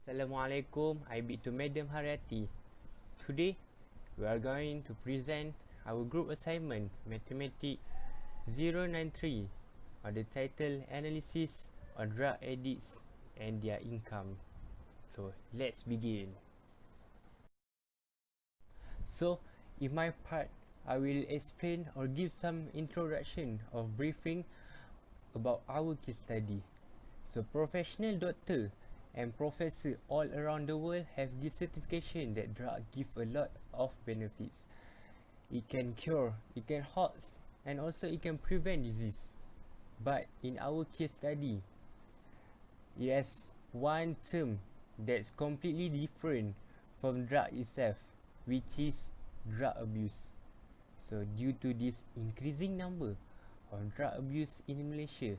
Assalamualaikum, I be to Madam Harati. Today, we are going to present our group assignment, Mathematics 093, on the title Analysis on Drug Addicts and Their Income. So, let's begin. So, in my part, I will explain or give some introduction of briefing about our case study. So, professional doctor and professor all around the world have this certification that drug give a lot of benefits. It can cure, it can halt, and also it can prevent disease. But in our case study, it has one term that's completely different from drug itself, which is drug abuse. So due to this increasing number of drug abuse in Malaysia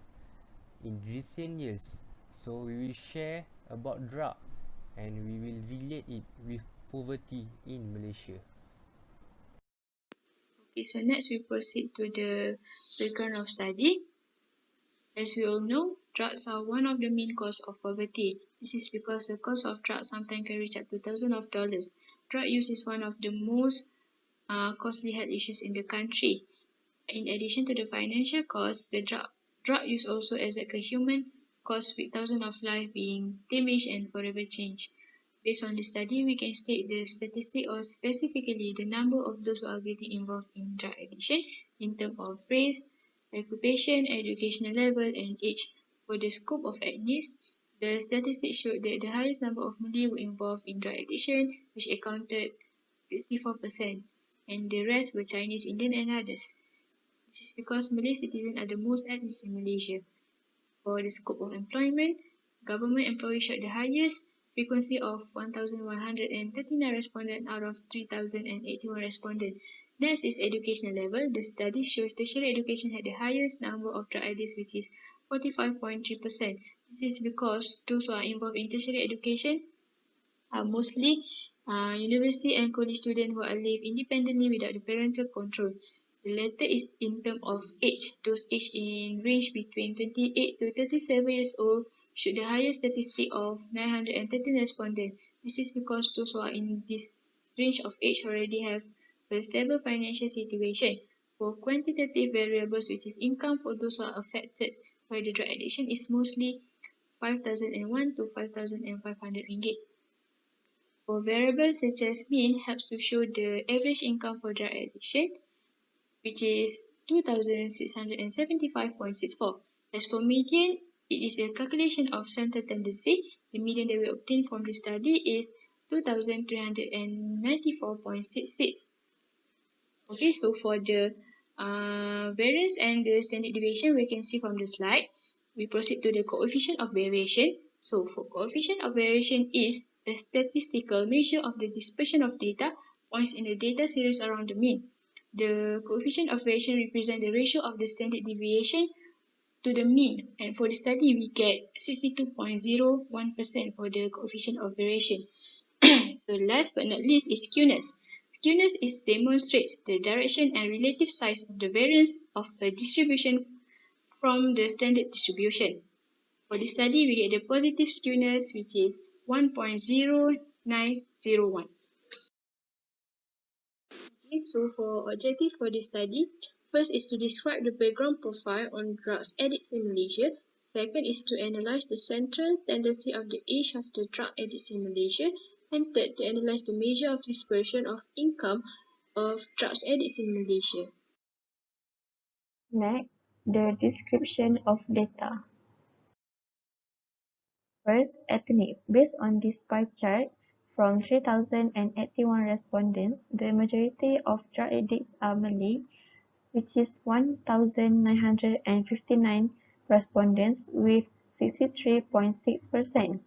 in recent years, so we will share about drug and we will relate it with poverty in Malaysia. Okay, so next we proceed to the background of study. As we all know, drugs are one of the main causes of poverty. This is because the cost of drugs sometimes can reach up to thousands of dollars. Drug use is one of the most costly health issues in the country. In addition to the financial cost, the drug use also exact a human cost with thousands of lives being damaged and forever changed. Based on the study, we can state the statistic or specifically the number of those who are getting involved in drug addiction in terms of race, occupation, educational level, and age. For the scope of Addicts, the statistics showed that the highest number of Malay were involved in drug addiction, which accounted 64%, and the rest were Chinese, Indian, and others. This is because Malay citizens are the most at risk in Malaysia. For the scope of employment, government employees showed the highest frequency of 1,139 respondents out of 3,081 respondents. Next is educational level. The study shows tertiary education had the highest number of drug addicts, which is 45.3%. This is because those who are involved in tertiary education are mostly university and college students who are live independently without the parental control. The latter is in terms of age. Those aged in range between 28 to 37 years old showed the highest statistic of 913 respondents. This is because those who are in this range of age already have a stable financial situation. For quantitative variables, which is income for those who are affected by the drug addiction, is mostly 5,001 to 5,500 ringgit. For variables such as mean helps to show the average income for drug addiction, which is 2,675.64. As for median, it is a calculation of central tendency. The median that we obtained from the study is 2,394.66. Okay, so for the variance and the standard deviation, we can see from the slide. We proceed to the coefficient of variation. So for coefficient of variation is a statistical measure of the dispersion of data points in the data series around the mean. The coefficient of variation represents the ratio of the standard deviation to the mean, and for the study we get 62.01% for the coefficient of variation. So last but not least is skewness. Skewness demonstrates the direction and relative size of the variance of a distribution from the standard distribution. For the study, we get the positive skewness, which is 1.0901. Okay, so for objective for this study, first is to describe the background profile on drugs addicts in Malaysia. Second is to analyze the central tendency of the age of the drug addicts in Malaysia. And third, to analyze the measure of dispersion of income of drugs addicts in Malaysia. Next, the description of data. First, ethnics. Based on this pie chart, from 3,081 respondents, the majority of drug addicts are Malay, which is 1,959 respondents with 63.6%,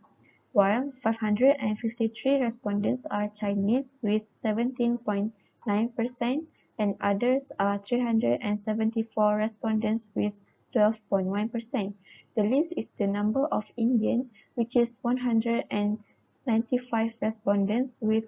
while 553 respondents are Chinese with 17.9%, and others are 374 respondents with 12.1%. The least is the number of Indian, which is 195 respondents with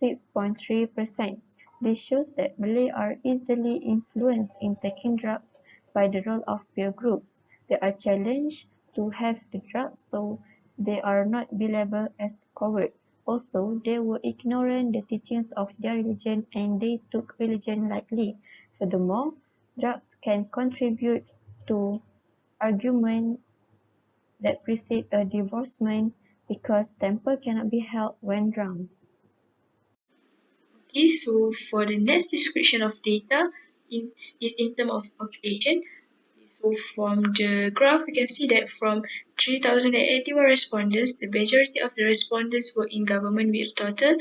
6.3%. This shows that Malay are easily influenced in taking drugs by the role of peer groups. They are challenged to have the drugs, so they are not be labeled as coward. Also, they were ignorant the teachings of their religion and they took religion lightly. Furthermore, drugs can contribute to argument that precede a divorcement because temper cannot be held when drunk. Okay, so for the next description of data is in terms of occupation. So from the graph, we can see that from 3,081 respondents, the majority of the respondents were in government with a total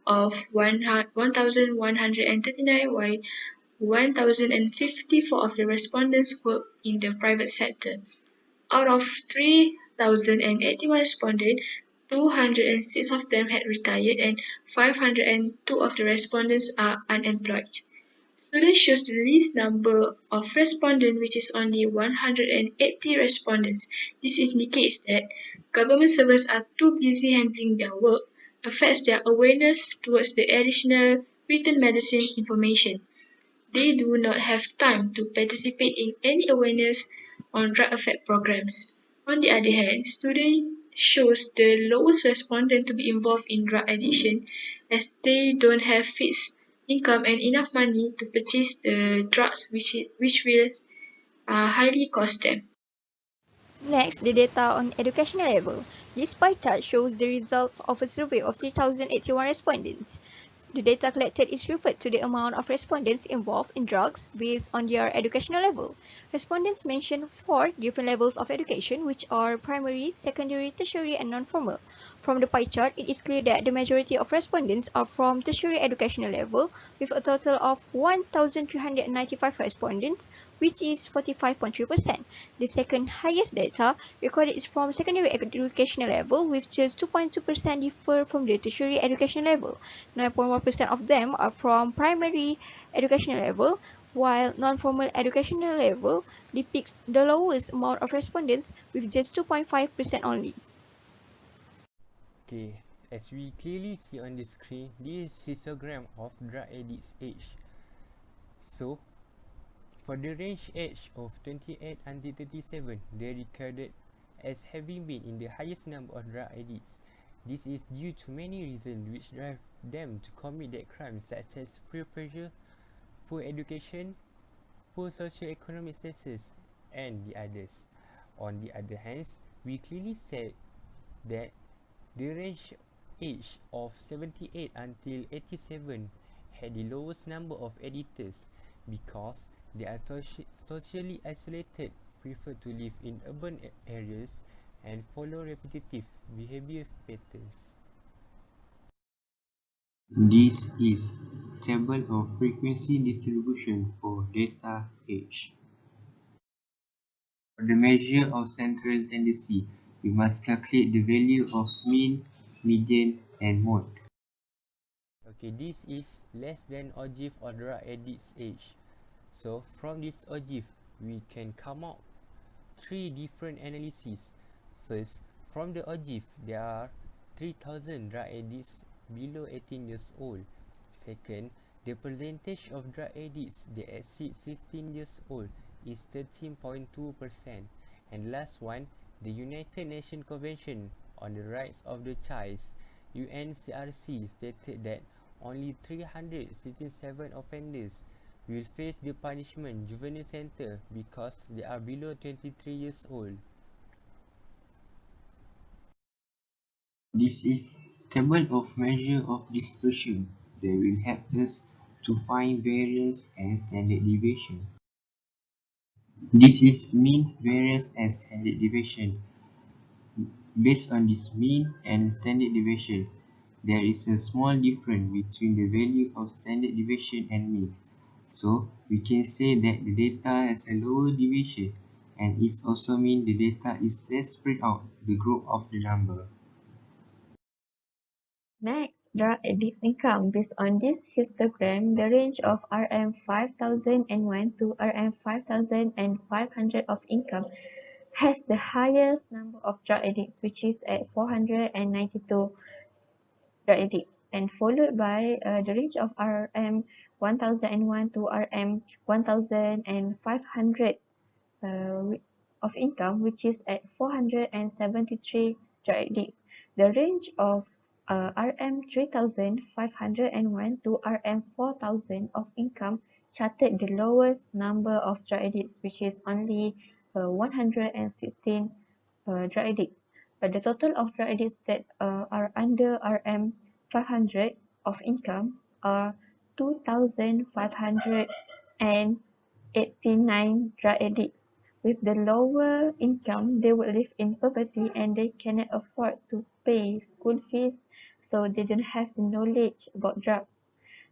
of 1,139, while 1,054 of the respondents were in the private sector. Out of 3,081 respondents, 206 of them had retired and 502 of the respondents are unemployed. Students shows the least number of respondents, which is only 180 respondents. This indicates that government servants are too busy handling their work, affects their awareness towards the additional written medicine information. They do not have time to participate in any awareness on drug effect programs. On the other hand, student shows the lowest respondent to be involved in drug addiction as they don't have fixed income and enough money to purchase the drugs which will highly cost them. Next, the data on educational level. This pie chart shows the results of a survey of 3,081 respondents. The data collected is referred to the amount of respondents involved in drugs based on their educational level. Respondents mention 4 different levels of education, which are primary, secondary, tertiary, and non-formal. From the pie chart, it is clear that the majority of respondents are from tertiary educational level, with a total of 1,395 respondents, which is 45.3%. The second highest data recorded is from secondary educational level, with just 2.2% differ from the tertiary educational level. 9.1% of them are from primary educational level, while non-formal educational level depicts the lowest amount of respondents with just 2.5% only. Okay, as we clearly see on the screen, this is histogram of drug addicts' age. So, for the range age of 28 until 37, they recorded as having been in the highest number of drug addicts. This is due to many reasons which drive them to commit that crime, such as peer pressure, poor education, poor socio-economic status, and the others. On the other hand, we clearly said that the range age of 78 until 87 had the lowest number of editors because they are socially isolated, prefer to live in urban areas, and follow repetitive behavior patterns. This is table of frequency distribution for data age. For the measure of central tendency, we must calculate the value of mean, median, and mode. Okay, this is less than ogive or drug addict's age. So from this ogive, we can come out 3 different analyses. First, from the ogive, there are 3,000 drug addicts below 18 years old. Second, the percentage of drug addicts that exceed 16 years old is 13.2%. And last one, the United Nations Convention on the Rights of the Child, UNCRC, stated that only 367 offenders will face the punishment juvenile center because they are below 23 years old. This is table of measure of dispersion that will help us to find variance and standard deviation. This is mean, variance, and standard deviation. Based on this mean and standard deviation, there is a small difference between the value of standard deviation and mean. So, we can say that the data has a lower deviation and it also means the data is less spread out the group of the number. Next, drug addicts' income. Based on this histogram, the range of Rm 5001 to Rm 5500 of income has the highest number of drug addicts, which is at 492 drug addicts, and followed by the range of Rm 1001 to Rm 1500 of income, which is at 473 drug addicts. The range of RM3,501 to RM4,000 of income charted the lowest number of drug addicts, which is only 116 drug addicts. The total of drug addicts that are under RM500 of income are 2,589 drug addicts. With the lower income, they would live in poverty and they cannot afford to pay school fees, so they don't have the knowledge about drugs.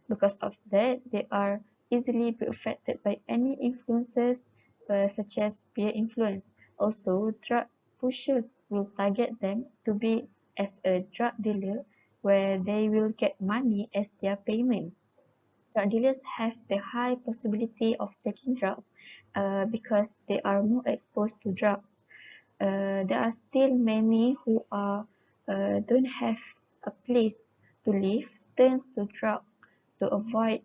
Because of that, they are easily be affected by any influences such as peer influence. Also, drug pushers will target them to be as a drug dealer where they will get money as their payment. Drug dealers have the high possibility of taking drugs because they are more exposed to drugs. There are still many who don't have a place to live, turns to drugs to avoid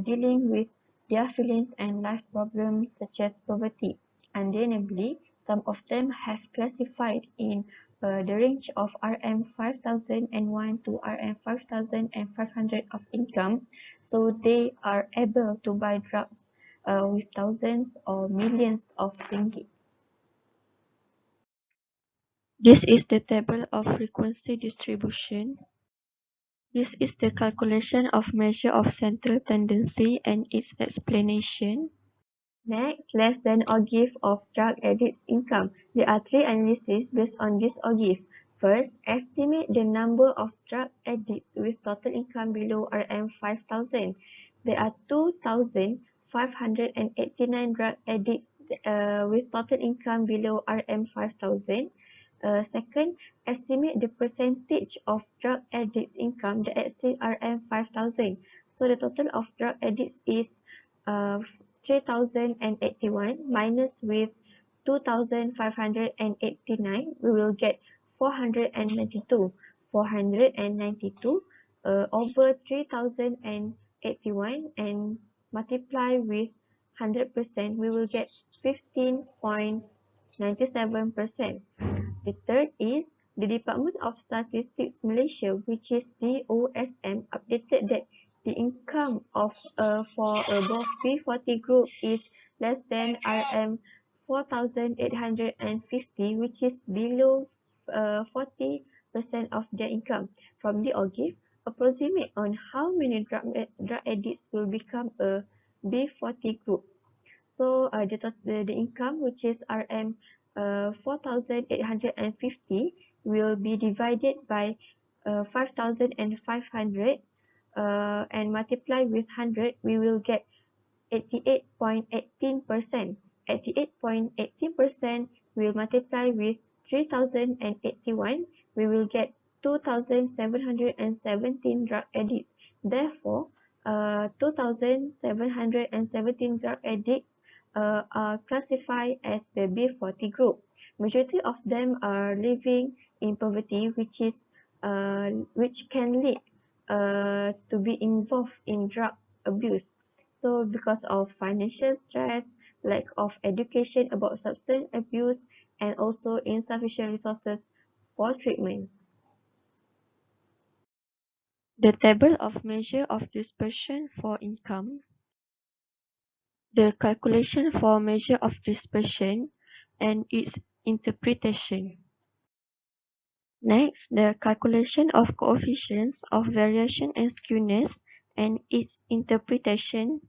dealing with their feelings and life problems such as poverty. Undeniably, some of them have classified in the range of RM5,001 to RM5,500 of income, so they are able to buy drugs with thousands or millions of ringgit. This is the table of frequency distribution. This is the calculation of measure of central tendency and its explanation. Next, less than or give of drug addicts income. There are three analyses based on this or give. First, estimate the number of drug addicts with total income below RM5,000. There are 2,589 drug addicts with total income below RM5,000. Second, estimate the percentage of drug addicts income that exceed RM5,000. So the total of drug addicts is 3,081 minus with 2,589, we will get 492. 492 over 3,081 and multiply with 100%, we will get 15.97%. The third is the Department of Statistics Malaysia, which is DOSM, updated that the income of for above B40 group is less than RM 4,850, which is below 40% of their income. From the OGIF, approximate on how many drug addicts will become a B40 group. So the income, which is RM 4,850, will be divided by 5,500 and multiply with 100, we will get 88.18%. 88.18% will multiply with 3,081, we will get 2,717 drug addicts. Therefore, 2,717 drug addicts are classified as the B40 group. Majority of them are living in poverty, which can lead to be involved in drug abuse. So because of financial stress, lack of education about substance abuse, and also insufficient resources for treatment. The table of measure of dispersion for income. The calculation for measure of dispersion and its interpretation. Next, the calculation of coefficients of variation and skewness and its interpretation.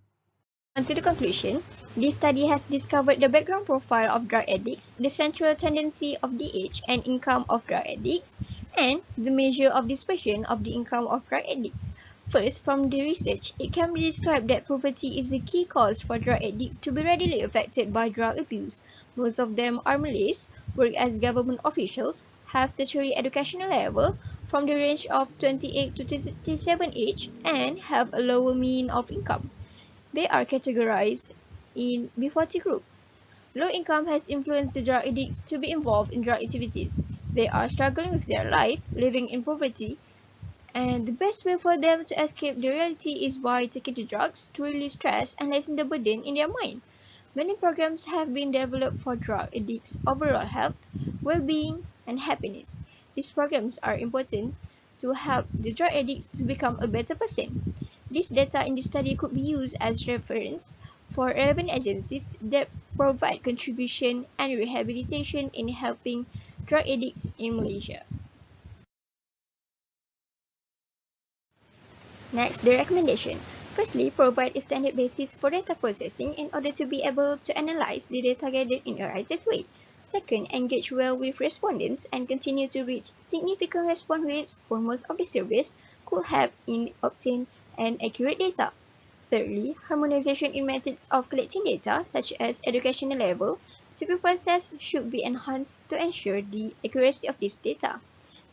On to the conclusion, this study has discovered the background profile of drug addicts, the central tendency of the age and income of drug addicts, and the measure of dispersion of the income of drug addicts. First, from the research, it can be described that poverty is the key cause for drug addicts to be readily affected by drug abuse. Most of them are Malays, work as government officials, have tertiary educational level from the range of 28 to 37 age, and have a lower mean of income. They are categorized in B40 group. Low income has influenced the drug addicts to be involved in drug activities. They are struggling with their life, living in poverty, and the best way for them to escape the reality is by taking the drugs to release stress and lessen the burden in their mind. Many programs have been developed for drug addicts' overall health, well-being, and happiness. These programs are important to help the drug addicts to become a better person. This data in the study could be used as reference for relevant agencies that provide contribution and rehabilitation in helping drug addicts in Malaysia. Next, the recommendation. Firstly, provide a standard basis for data processing in order to be able to analyze the data gathered in a righteous way. Second, engage well with respondents and continue to reach significant response rates for most of the surveys could help in obtain an accurate data. Thirdly, harmonization in methods of collecting data, such as educational level, to be processed should be enhanced to ensure the accuracy of this data.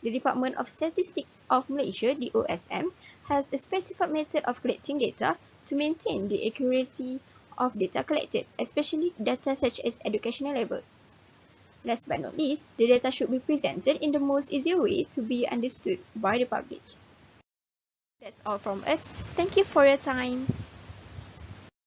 The Department of Statistics of Malaysia (DOSM) has a specified method of collecting data to maintain the accuracy of data collected, especially data such as educational level. Last but not least, the data should be presented in the most easy way to be understood by the public. That's all from us. Thank you for your time.